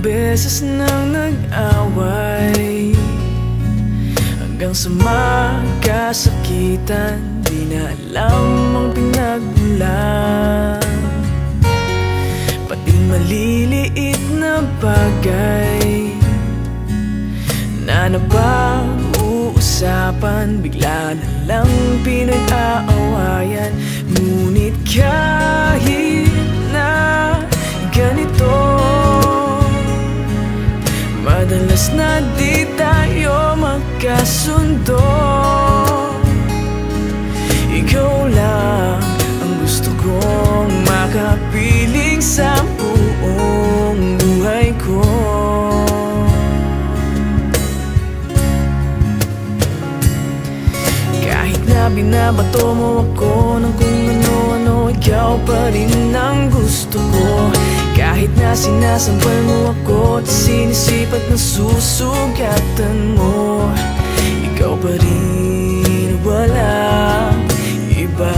beses nang nag-away, hanggang sa magkasakitan. Di na alam ang pinagmulan, pati maliliit na bagay na napag-uusapan, bigla na lang pinag-aawayan. Ngunit kahit na ganito, madalas na di tayo magkasundo. Ikaw lang ang gusto kong makapiling sa buong buhay ko. Kahit na binabato mo ako ng kung ano-ano, ikaw pa rin ang gusto ko. Kahit na sinasampal mo ako at sinisipat na susugatan mo, ikaw pa rin, walang iba.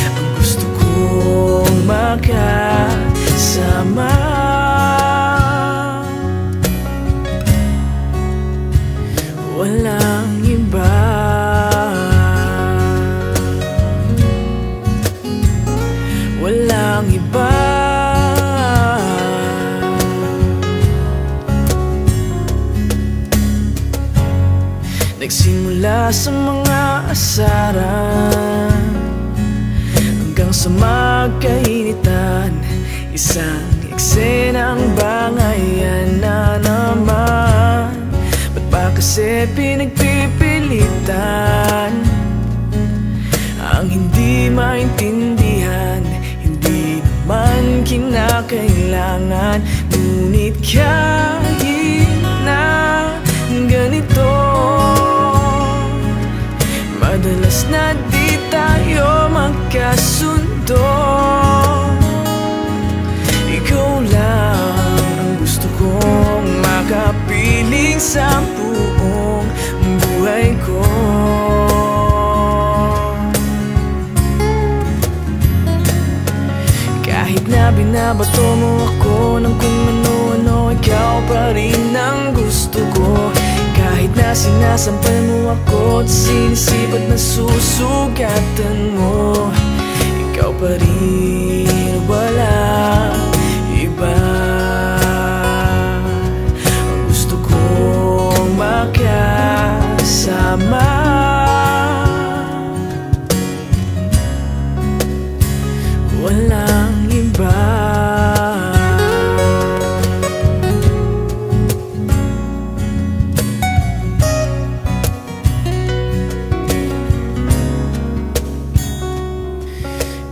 Ang gusto kong makasama, walang iba. Walang iba. Nagsimula sa mga asaran hanggang sa magkainitan, isang eksenang bangayan na naman. Ba't ba kasi pinagpipilitan ang hindi maintindihan? Hindi naman kinakailangan. Ngunit kahit na ganito, madalas na di tayo magkasundo. Ikaw lang ang gusto kong makapiling sa buong buhay ko. Kahit na binabato mo ako ng kung ano-ano, ikaw pa rin ang gusto ko. Kahit na sinasampal mo ako at sinisipat na susugatan mo, ikaw pa rin, walang iba. Ang gusto kong makasama, walang iba.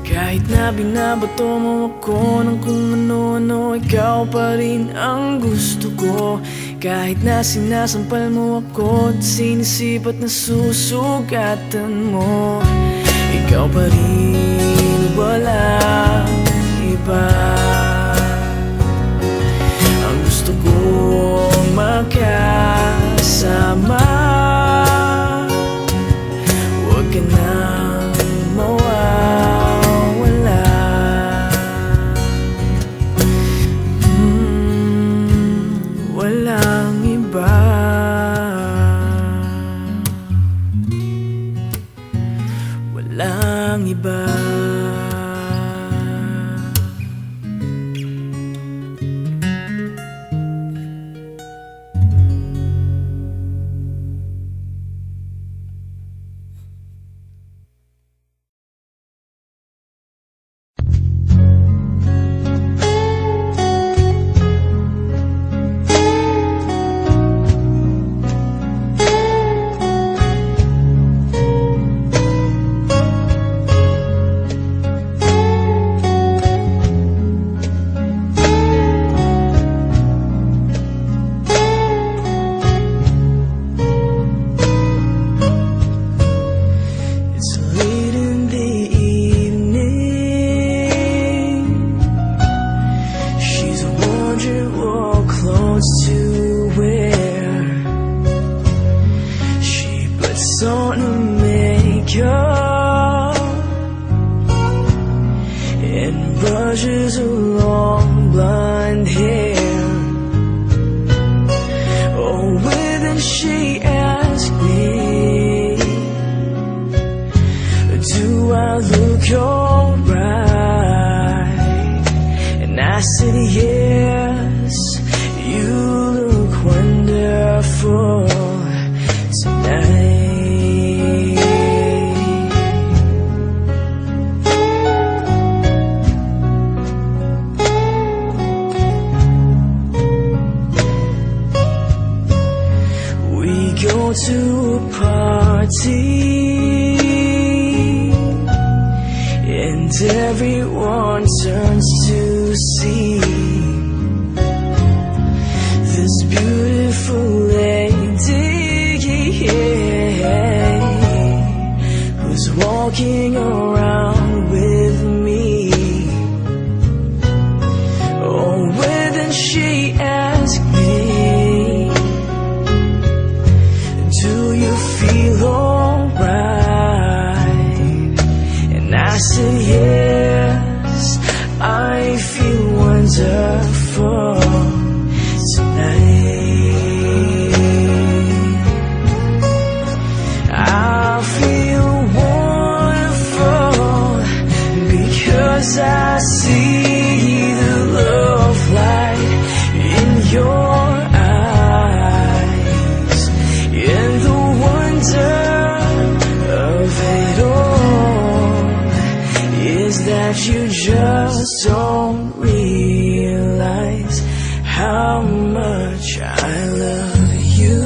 Kahit na binabato mo ako ng kung ano-ano, ikaw pa rin ang gusto ko. Kahit na sinasampal mo ako at sinisipat na susugatan mo, ikaw pa rin, walang iba. Ang gusto kong makasama, huwag ka nang mawawala. Walang iba. Walang iba. said yes, you look wonderful tonight. We go to a party and everyone turns to see this beautiful lady, who's walking around with me. Oh, when then she asked me, do you feel alright? And I said yes, I feel wonderful tonight. I feel wonderful because I see the love light in your eyes, and the wonder of it all is that you just don't realize how much I love you.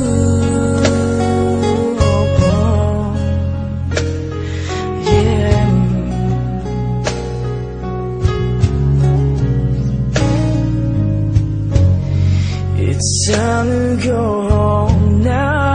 Yeah. It's time to go home now.